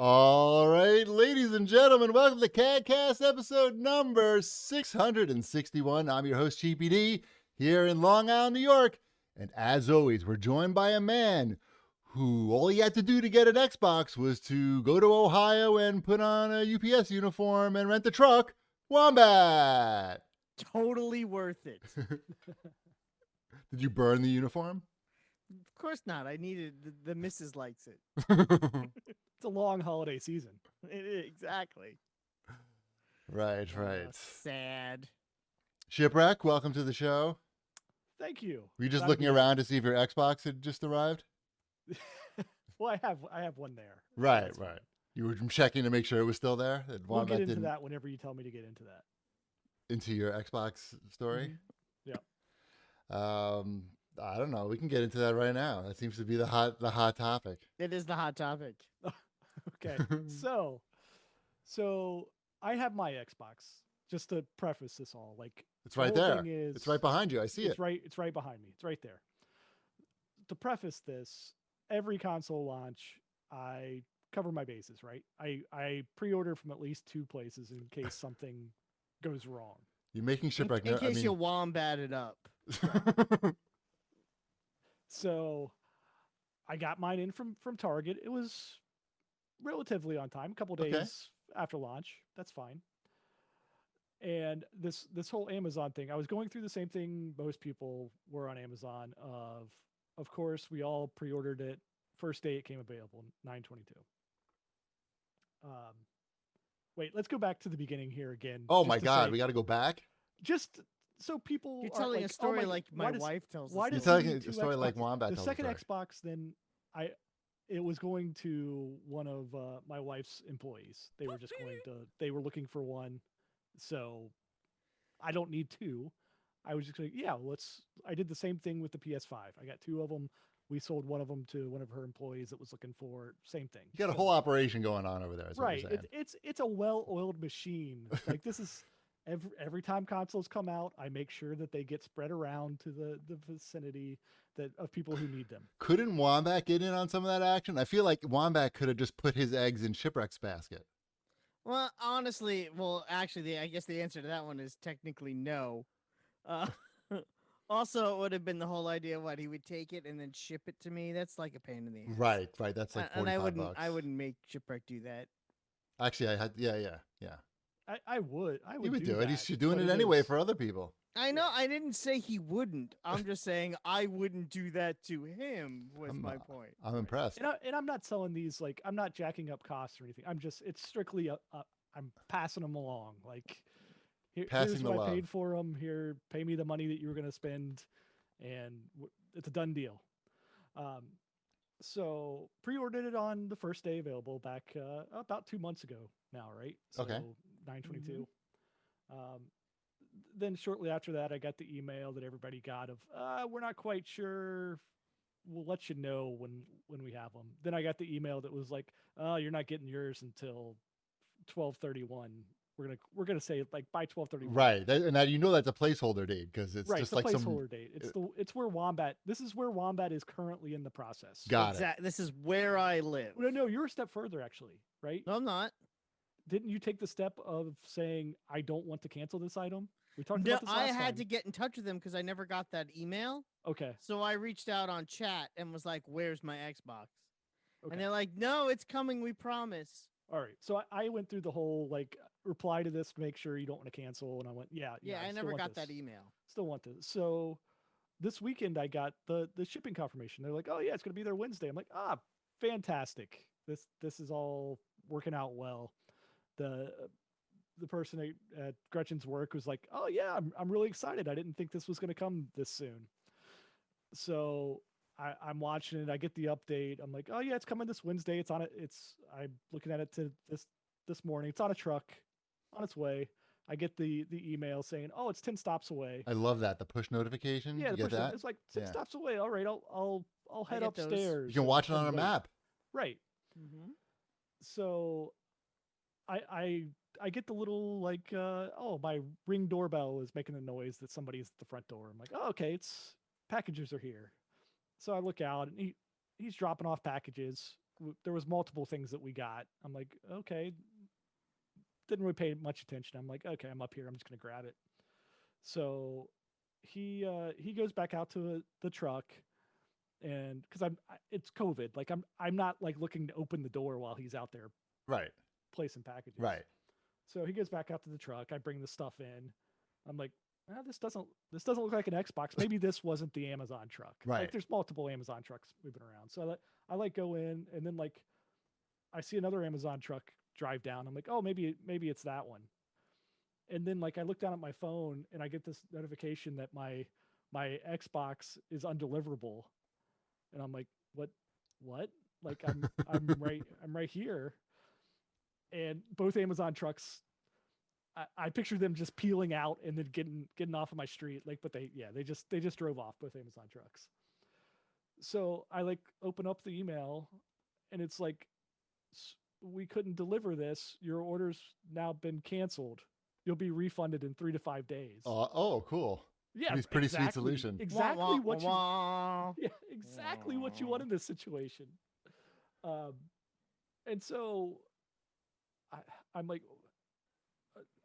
All right, ladies and gentlemen, welcome to CAGcast episode number 661. I'm your host, Cheapy D, here in Long Island, New York. And as always, we're joined by a man who all he had to do to get an Xbox was to go to Ohio and put on a UPS uniform and rent a truck, Wombat. Totally worth it. Did you burn the uniform? Of course not. I needed the missus likes it. It's a long holiday season. Exactly. Right. Sad. Shipwreck, welcome to the show. Thank you. Were you just Glad to looking be around to see if your Xbox had just arrived? Well, I have one there. Right. You were checking to make sure it was still there? We'll get into that whenever you tell me to get into that. Into your Xbox story? Mm-hmm. Yeah. I don't know. We can get into that right now. That seems to be the hot topic. It is the hot topic. Okay. So I have my Xbox. Just to preface this all, like it's right there. It's right behind you. I see it. It's right behind me. It's right there. To preface this, every console launch, I cover my bases, right? I pre-order from at least 2 places in case something goes wrong. You're making Shipwreck in case you wombat it up. So I got mine in from Target. It was relatively on time, a couple days after launch. That's fine. And this whole Amazon thing, I was going through the same thing most people were on Amazon. Of course, we all pre-ordered it. First day it came available, 9/22. Wait, let's go back to the beginning here again. Oh my God, we got to go back. Just so people, you're telling a story like my wife tells. Why you're telling a story like Wombat tells. The second Xbox, then it was going to one of my wife's employees. They were just they were looking for one. So I don't need 2. I was just like, I did the same thing with the PS5. I got 2 of them. We sold one of them to one of her employees that was looking for same thing. You got a whole operation going on over there. Right. It's a well-oiled machine. Like this is every time consoles come out, I make sure that they get spread around to the vicinity of people who need them. Couldn't Wombat get in on some of that action? I feel like Wombat could have just put his eggs in Shipwreck's basket. Well, honestly, actually, I guess the answer to that one is technically no. Also, it would have been the whole idea what he would take it and then ship it to me. That's like a pain in the ass. Right. That's like $45. And I wouldn't make Shipwreck do that. Actually, I had yeah. I would. He would do it. He's doing it anyway for other people. I know. I didn't say he wouldn't. I'm just saying I wouldn't do that to him. Was my point. I'm impressed. And I'm not selling these like I'm not jacking up costs or anything. It's strictly I'm passing them along. Like here's what I paid for them. Here, pay me the money that you were going to spend, and it's a done deal. So pre-ordered it on the first day available back about 2 months ago now, right? So 9/22. Then shortly after that, I got the email that everybody got of, we're not quite sure. We'll let you know when we have them. Then I got the email that was like, you're not getting yours until 12/31. We're gonna say like by 12/31. Right, and now that's a placeholder date because it's just like some placeholder date. It's where Wombat. This is where Wombat is currently in the process. Got it. This is where I live. No, you're a step further actually, right? No, I'm not. Didn't you take the step of saying I don't want to cancel this item? We talked about this last time. I had to get in touch with them because I never got that email. Okay. So I reached out on chat and was like, "Where's my Xbox?" Okay. And they're like, "No, it's coming. We promise." All right. So I went through the whole like reply to this to make sure you don't want to cancel, and I went, yeah. I never got that email. Still want this. So this weekend I got the shipping confirmation. They're like, oh yeah, it's gonna be there Wednesday. I'm like, fantastic. This is all working out well. The person at Gretchen's work was like, oh yeah, I'm really excited. I didn't think this was gonna come this soon. So I'm watching it. I get the update. I'm like, oh yeah, it's coming this Wednesday. It's on it. I'm looking at it to this morning. It's on a truck, on its way. I get the email saying, oh, it's 10 stops away. I love that. The push notification. Yeah, you get that? It's like 10 stops away. All right, I'll head upstairs. You can watch it on a map. Right. Mm-hmm. So I get the little like, my Ring doorbell is making a noise that somebody's at the front door. I'm like, oh, okay, packages are here. So I look out and he's dropping off packages. there was multiple things that we got. I'm like, okay, didn't really pay much attention. I'm like, okay, I'm up here. I'm just gonna grab it. So he goes back out to the truck, and because it's COVID, like I'm not like looking to open the door while he's out there Right. placing packages. Right. So he goes back out to the truck. I bring the stuff in. I'm like, this doesn't look like an Xbox. Maybe this wasn't the Amazon truck. Right. Like there's multiple Amazon trucks moving around. So I like go in, and then like I see another Amazon truck drive down. I'm like, oh, maybe it's that one. And then like I look down at my phone and I get this notification that my Xbox is undeliverable. And I'm like, what? Like I'm right here. And both Amazon trucks, I picture them just peeling out and then getting off of my street. Like, but they just drove off, both Amazon trucks. So I like open up the email, and it's like, we couldn't deliver this. Your order's now been canceled. You'll be refunded in 3 to 5 days. Oh, cool. Yeah, pretty sweet solution. Exactly what you want in this situation. And so I'm like,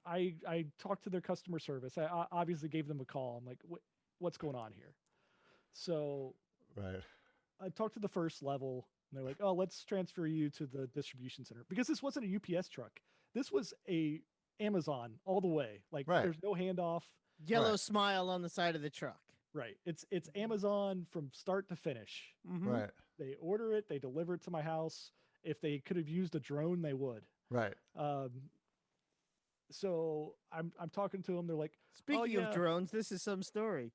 I talked to their customer service. I obviously gave them a call. I'm like, what's going on here? So right. I talked to the first level, and they're like, oh, let's transfer you to the distribution center, because this wasn't a UPS truck. This was a Amazon all the way. Like there's no handoff. Yellow smile on the side of the truck. Right. It's Amazon from start to finish. Mm-hmm. Right. They order it, they deliver it to my house. If they could have used a drone, they would. Right. So I'm talking to them. They're like, speaking of drones, this is some story.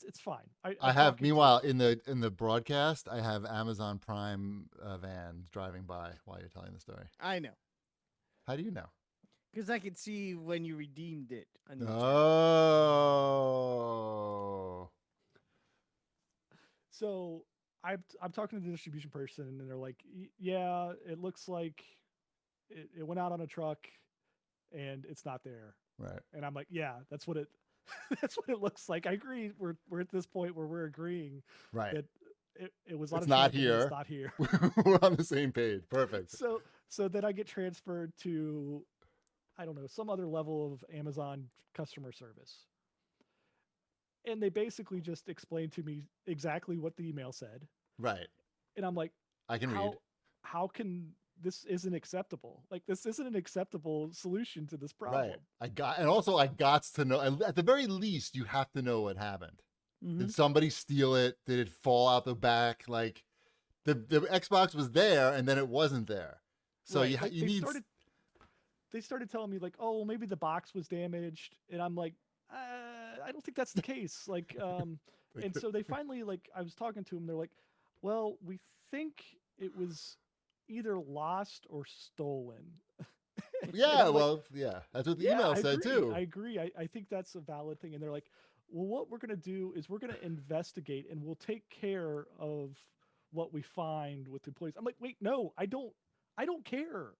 It's fine. I have, meanwhile, in the broadcast, I have Amazon Prime vans driving by while you're telling the story. I know. How do you know? Because I could see when you redeemed it. Oh. So I'm talking to the distribution person, and they're like, yeah, it looks like it went out on a truck, and it's not there. Right. And I'm like, yeah, that's what it looks like. I agree. We're at this point where we're agreeing. Right. That it was on it's a not truck, here. it's not here. We're on the same page. Perfect. So then I get transferred to, I don't know, some other level of Amazon customer service. And they basically just explained to me exactly what the email said. Right. And I'm like, I can read. How can this isn't acceptable? Like, this isn't an acceptable solution to this problem. Right. I got to know, at the very least, you have to know what happened. Mm-hmm. Did somebody steal it? Did it fall out the back? Like, the Xbox was there and then it wasn't there. So right. you need. They started telling me like, oh, maybe the box was damaged, and I'm like, I don't think that's the case. Like, and so they finally, like, I was talking to them. They're like, well, we think it was either lost or stolen. Yeah, well, yeah, that's what the email said too. I agree. I think that's a valid thing. And they're like, well, what we're going to do is we're going to investigate, and we'll take care of what we find with the employees. I'm like, wait, no, I don't care.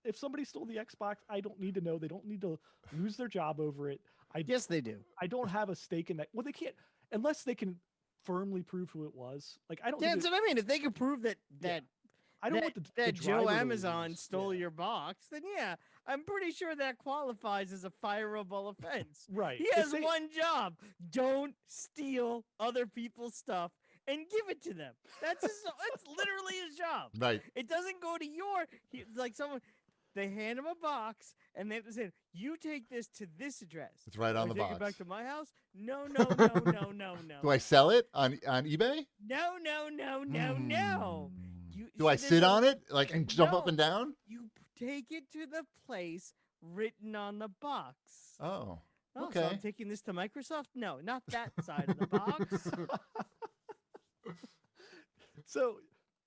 If somebody stole the Xbox, I don't need to know. They don't need to lose their job over it. Yes, they do. I don't have a stake in that. Well, they can't, unless they can firmly prove who it was. Like, I don't. Yeah, that's what I mean. If they can prove that I don't want the Joe Amazon stole your box, then yeah, I'm pretty sure that qualifies as a fireable offense. Right. He has one job: don't steal other people's stuff and give it to them. That's literally his job. Right. It doesn't go to they hand him a box and they say, you take this to this address. It's right on the box. Take it back to my house? No. Do I sell it on eBay? No. Do I sit on it and jump up and down? You take it to the place written on the box. Oh, okay. So I'm taking this to Microsoft? No, not that side of the box. So,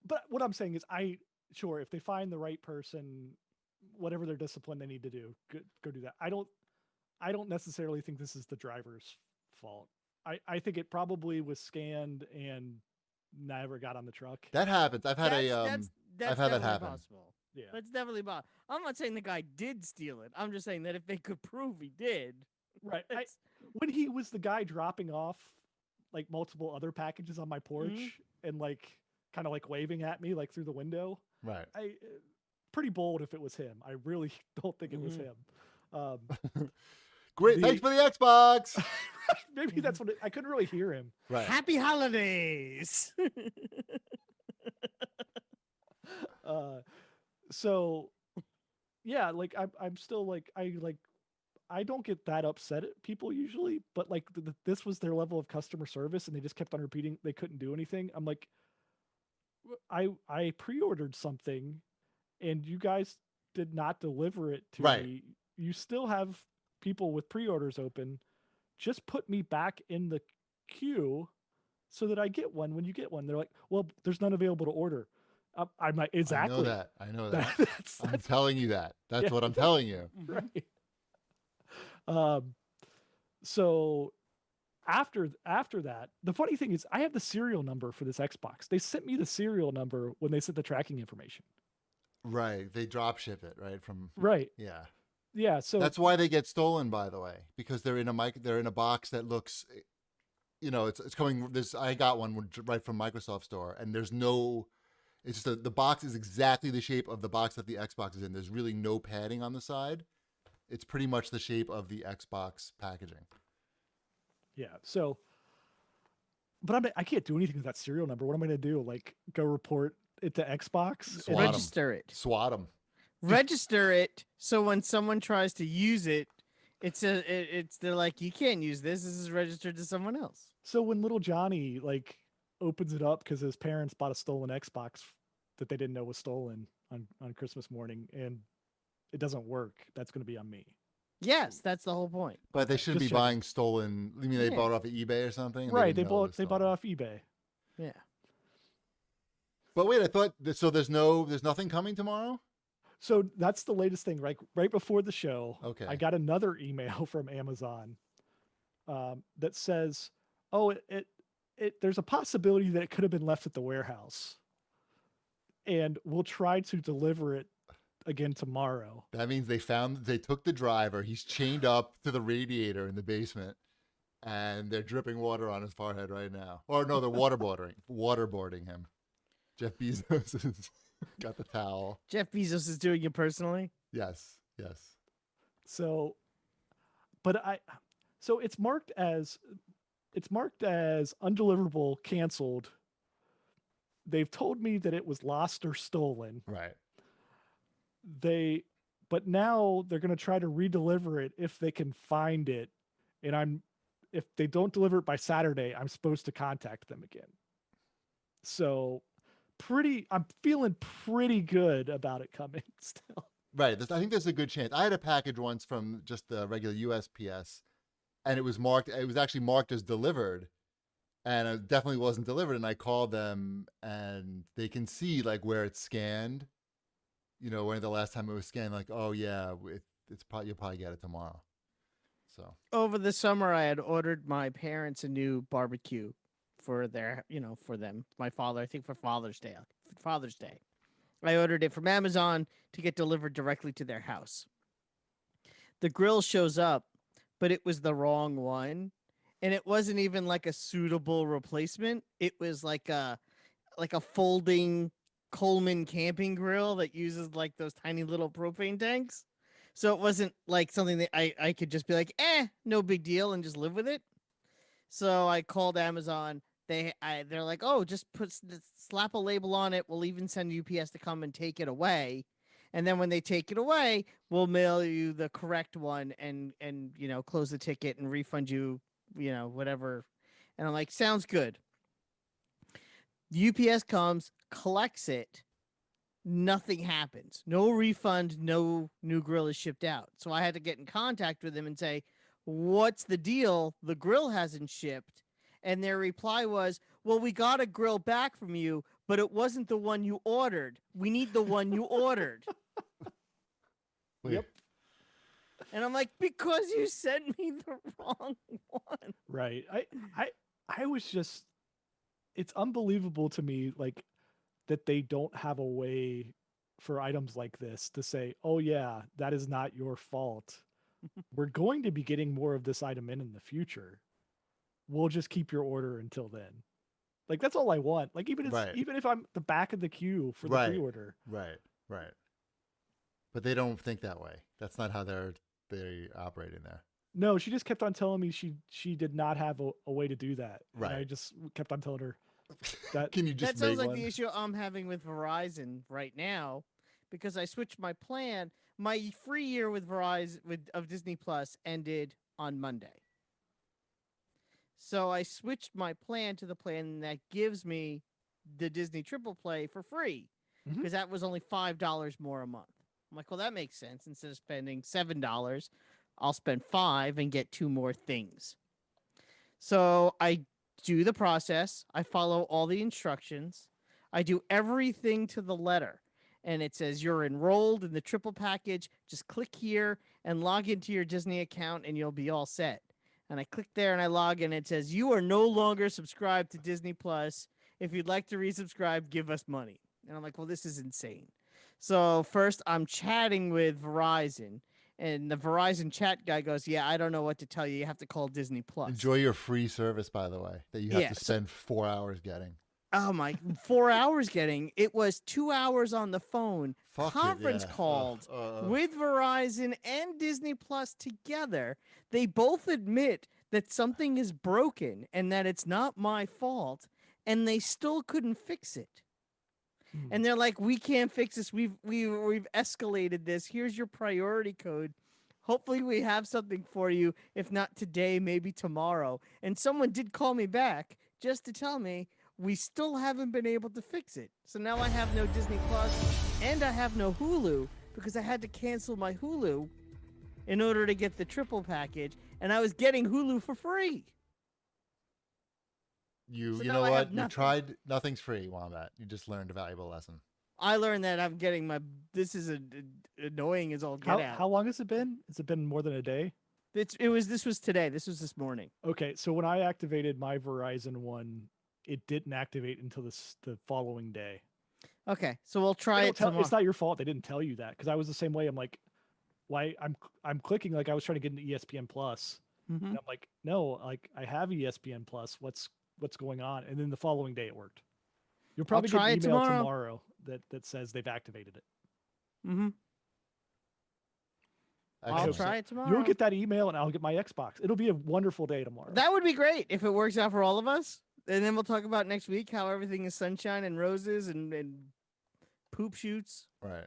but what I'm saying is, if they find the right person, whatever their discipline they need to do, go do that. I don't necessarily think this is the driver's fault. I think it probably was scanned and never got on the truck. That happens. I've had I've had that happen. Possible. Yeah, that's definitely possible. I'm not saying the guy did steal it. I'm just saying that if they could prove he did, right. When he was the guy dropping off like multiple other packages on my porch and like kind of like waving at me like through the window. Right. I pretty bold if it was him. I really don't think it was him. Great. Thanks for the Xbox. Maybe that's what I couldn't really hear him. Right. Happy holidays. So yeah, like I'm still like I don't get that upset at people usually, but like this was their level of customer service and they just kept on repeating they couldn't do anything. I'm like, I pre-ordered something and you guys did not deliver it to me. You still have people with pre-orders open. Just put me back in the queue so that I get one when you get one. They're like, well, there's none available to order. I'm like, exactly. I know that. That's I'm telling you that. That's what I'm telling you. right. So after that, the funny thing is I have the serial number for this Xbox. They sent me the serial number when they sent the tracking information. Right. They drop ship it, right? From right. Yeah. Yeah. So that's why they get stolen, by the way, because they're in a box that looks, it's coming. I got one right from Microsoft Store, and there's no. It's just the box is exactly the shape of the box that the Xbox is in. There's really no padding on the side. It's pretty much the shape of the Xbox packaging. Yeah. So, but I can't do anything with that serial number. What am I going to do? Like go report it to Xbox? Register it. Swat them. Register it so when someone tries to use it, they're like, you can't use this. This is registered to someone else. So when little Johnny like opens it up because his parents bought a stolen Xbox that they didn't know was stolen on Christmas morning and it doesn't work, that's going to be on me. Yes, that's the whole point. But they shouldn't be buying stolen. You mean they bought it off of eBay or something? Right, they bought it off eBay. Yeah. But wait, I thought so. There's nothing coming tomorrow. So that's the latest thing. Right before the show, okay, I got another email from Amazon that says, "Oh, there's a possibility that it could have been left at the warehouse, and we'll try to deliver it again tomorrow." That means they took the driver. He's chained up to the radiator in the basement, and they're dripping water on his forehead right now. Or no, they're waterboarding him. Jeff Bezos has got the towel. Jeff Bezos is doing it personally? Yes. So it's marked as undeliverable, canceled. They've told me that it was lost or stolen. Right. But now they're going to try to redeliver it if they can find it. And if they don't deliver it by Saturday, I'm supposed to contact them again. So I'm feeling pretty good about it coming still. Right. I think there's a good chance. I had a package once from just the regular USPS, and it was actually marked as delivered, and it definitely wasn't delivered. And I called them, and they can see like where it's scanned. When the last time it was scanned, like, oh yeah, you'll probably get it tomorrow. So over the summer, I had ordered my parents a new barbecue for them. My father, I think for Father's Day. I ordered it from Amazon to get delivered directly to their house. The grill shows up, but it was the wrong one, and it wasn't even like a suitable replacement. It was like a folding Coleman camping grill that uses like those tiny little propane tanks. So it wasn't like something that I could just be like, no big deal, and just live with it. So I called Amazon. They're like, oh, just slap a label on it. We'll even send UPS to come and take it away. And then when they take it away, we'll mail you the correct one and close the ticket and refund you, whatever. And I'm like, sounds good. UPS comes, collects it. Nothing happens. No refund, no new grill is shipped out. So I had to get in contact with them and say, what's the deal? The grill hasn't shipped. And their reply was, well, we got a grill back from you, but it wasn't the one you ordered. We need the one you ordered. Yep. And I'm like, because you sent me the wrong one. Right. I was just, it's unbelievable to me, like, that they don't have a way for items like this to say, oh yeah, that is not your fault. We're going to be getting more of this item in the future. we'll just keep your order until then. Like that's all I want. Like even if I'm the back of the queue for the pre-order. Right. But they don't think that way. That's not how they're operating there. No, she just kept on telling me she did not have a way to do that. Right. And I just kept on telling her that. Can you just that sounds make like one? the issue I'm having with Verizon right now, because I switched my plan. My free year with Verizon of Disney Plus ended on Monday. So I switched my plan to the plan that gives me the Disney Triple Play for free, because that was only $5 more a month. I'm like, well, that makes sense. Instead of spending $7, I'll spend $5 and get 2 more things. So I do the process. I follow all the instructions. I do everything to the letter. And it says you're enrolled in the triple package. Just click here and log into your Disney account and you'll be all set. And I click there and I log in. And it says you are no longer subscribed to Disney Plus. If you'd like to resubscribe, give us money. And I'm like, well, this is insane. So first I'm chatting with Verizon. And the Verizon chat guy goes, yeah, I don't know what to tell you. You have to call Disney Plus. Enjoy your free service, by the way, that you have to spend 4 hours getting. Oh, my, 4 hours getting. It was 2 hours on the phone, conference called with Verizon and Disney Plus together. They both admit that something is broken and that it's not my fault, and they still couldn't fix it. And they're like, we can't fix this. We've escalated this. Here's your priority code. Hopefully we have something for you. If not today, maybe tomorrow. And someone did call me back just to tell me we still haven't been able to fix it. So now I have no Disney Plus and I have no Hulu because I had to cancel my Hulu in order to get the triple package. And I was getting Hulu for free. You know what? You tried. Nothing's free, Wombat. You just learned a valuable lesson. I learned that I'm getting my. This is annoying as all get out. How long has it been? Has it been more than a day? This was today. This was this morning. Okay, so when I activated my Verizon one, it didn't activate until the following day. Okay, so we'll try it tomorrow. It's not your fault they didn't tell you that, because I was the same way. I'm like, why? I'm clicking like I was trying to get into ESPN Plus. And I'm like, no, like I have ESPN Plus. What's going on? And then the following day it worked. You'll probably get an email tomorrow that says they've activated it. I'll try it tomorrow. You'll get that email and I'll get my Xbox. It'll be a wonderful day tomorrow. That would be great if it works out for all of us. And then we'll talk about next week how everything is sunshine and roses and poop shoots. Right.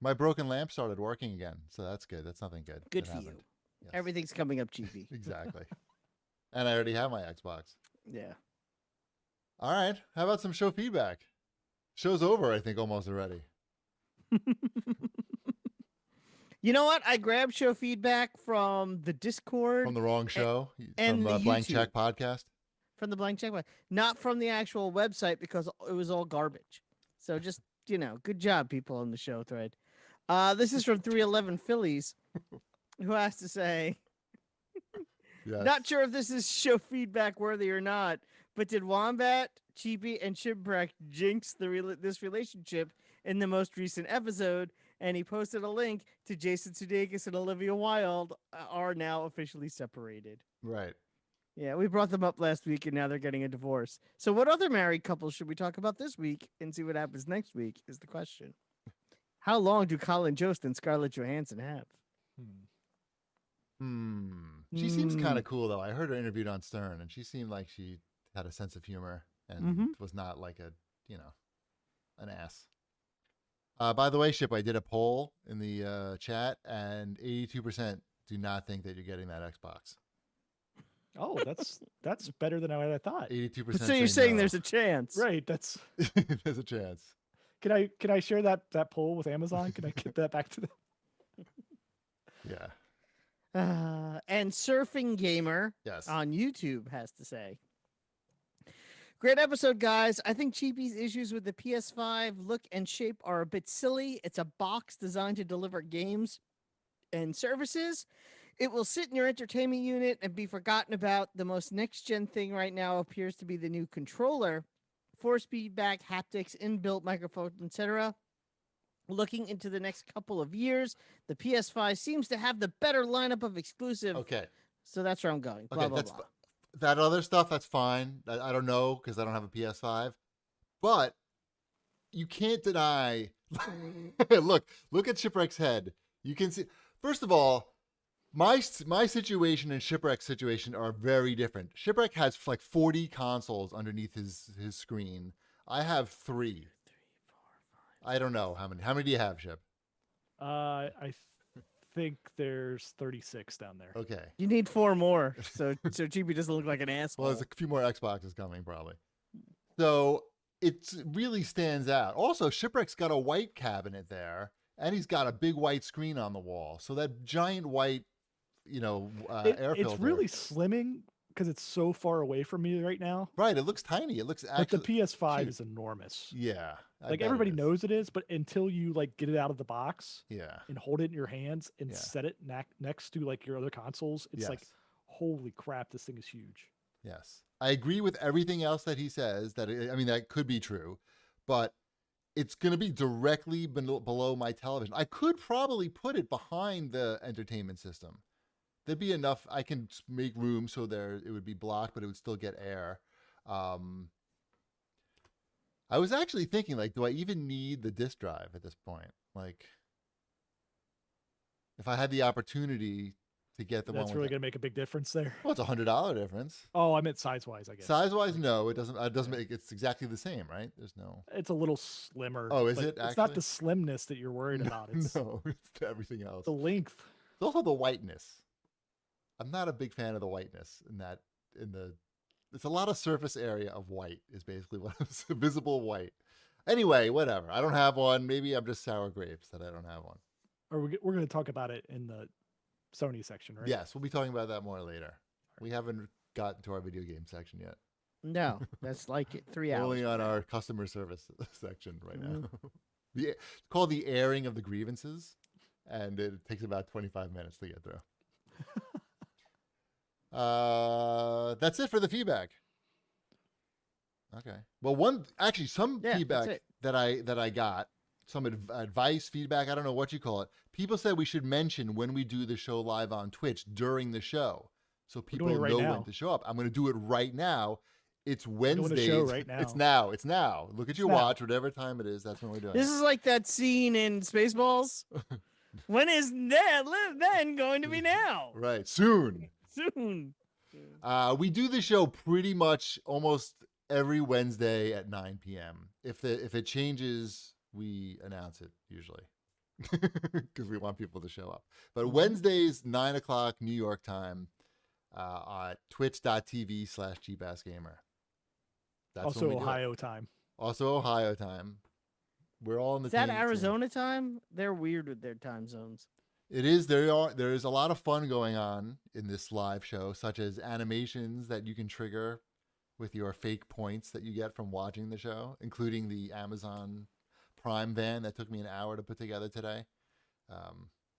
My broken lamp started working again, so that's good. That's nothing good. Good for you. Yes. Everything's coming up cheapy. Exactly. And I already have my Xbox. Yeah. All right. How about some show feedback? Show's over, I think, almost already. You know what? I grabbed show feedback from the Discord. From the wrong show? And from the Blank YouTube. Check Podcast? From the Blank Check Podcast. Not from the actual website because it was all garbage. So just, good job, people on the show thread. This is from 311 Phillies, who has to say, yes. Not sure if this is show feedback worthy or not, but did Wombat, Cheapy, and Shipwreck jinx this relationship in the most recent episode? And he posted a link to Jason Sudeikis and Olivia Wilde are now officially separated. Right. Yeah, we brought them up last week, and now they're getting a divorce. So what other married couples should we talk about this week and see what happens next week is the question. How long do Colin Jost and Scarlett Johansson have? She seems kind of cool, though. I heard her interviewed on Stern, and she seemed like she had a sense of humor and was not like an ass. By the way, Ship, I did a poll in the chat, and 82% do not think that you're getting that Xbox. Oh, that's better than I thought. 82%. So you're saying no. there's a chance, right? That's there's a chance. Can I share that poll with Amazon? Can I get that back to them? Yeah. And Surfing Gamer on YouTube has to say, great episode, guys. I think Cheapy's issues with the PS5 look and shape are a bit silly. It's a box designed to deliver games and services. It will sit in your entertainment unit and be forgotten about. The most next-gen thing right now appears to be the new controller. Force feedback, haptics, inbuilt microphone, etc. Looking into the next couple of years, the PS5 seems to have the better lineup of exclusive. Okay. So that's where I'm going. Blah, blah, blah. that other stuff, that's fine. I don't know because I don't have a PS5. But you can't deny. Look at Shipwreck's head. You can see. First of all, my situation and Shipwreck's situation are very different. Shipwreck has like 40 consoles underneath his screen. I have 3. I don't know how many. How many do you have, Ship? I think there's 36 down there. Okay. You need 4 more, so GB doesn't look like an asshole. Well, there's a few more Xboxes coming probably. So it really stands out. Also, Shipwreck's got a white cabinet there, and he's got a big white screen on the wall. So that giant white, air filter. It's really slimming because it's so far away from me right now. Right. It looks tiny. It looks actually. Like the PS5 cute. Is enormous. Yeah. Like everybody knows it is, but until you like get it out of the box, yeah, and hold it in your hands and set it next to like your other consoles, it's like, holy crap, this thing is huge. Yes, I agree with everything else that he says. That could be true, but it's going to be directly below my television. I could probably put it behind the entertainment system. There'd be enough. I can make room so it would be blocked, but it would still get air. I was actually thinking, like, do I even need the disk drive at this point? Like, if I had the opportunity to get the one, that's really going to make a big difference there. Well, it's $100 difference. Oh, I meant size-wise, I guess. Size-wise, no, it doesn't. It doesn't make. It's exactly the same, right? There's no. It's a little slimmer. Oh, is it? It's not the slimness that you're worried about. It's no, it's everything else. The length. It's also the whiteness. I'm not a big fan of the whiteness it's a lot of surface area of white is basically what it's visible white. Anyway, whatever. I don't have one. Maybe I'm just sour grapes that I don't have one. Or we're going to talk about it in the Sony section, right? Yes, we'll be talking about that more later. We haven't gotten to our video game section yet. No, that's like 3 hours. Only on our customer service section right now. It's called the airing of the grievances, and it takes about 25 minutes to get through. That's it for the feedback. Okay. Well, some feedback that I got, some advice, feedback, I don't know what you call it. People said we should mention when we do the show live on Twitch during the show, so people know when to show up. I'm going to do it right now. It's Wednesdays. Show right now. It's now. Look at your watch, whatever time it is. That's when we're doing. This is like that scene in Spaceballs. When is then going to be now? Right. Soon. We do the show pretty much almost every Wednesday at 9 p.m. If it changes, we announce it usually because we want people to show up. But Wednesdays, 9 o'clock New York time, at twitch.tv/GBassGamer. That's also Ohio time. Also Ohio time. We're all in the. Is that Arizona time? They're weird with their time zones. It is. There is a lot of fun going on in this live show, such as animations that you can trigger with your fake points that you get from watching the show, including the Amazon Prime van that took me an hour to put together today.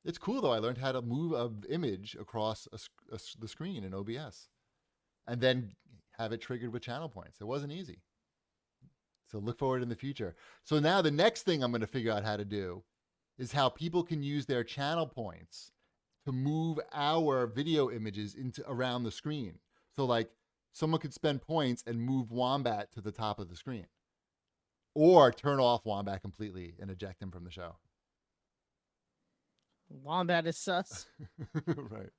It's cool, though. I learned how to move an image across the screen in OBS and then have it triggered with channel points. It wasn't easy. So look forward in the future. So now the next thing I'm going to figure out how to do is how people can use their channel points to move our video images around the screen. So like someone could spend points and move Wombat to the top of the screen, or turn off Wombat completely and eject him from the show. Wombat is sus. Right.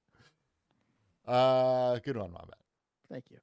Good one, Wombat. Thank you.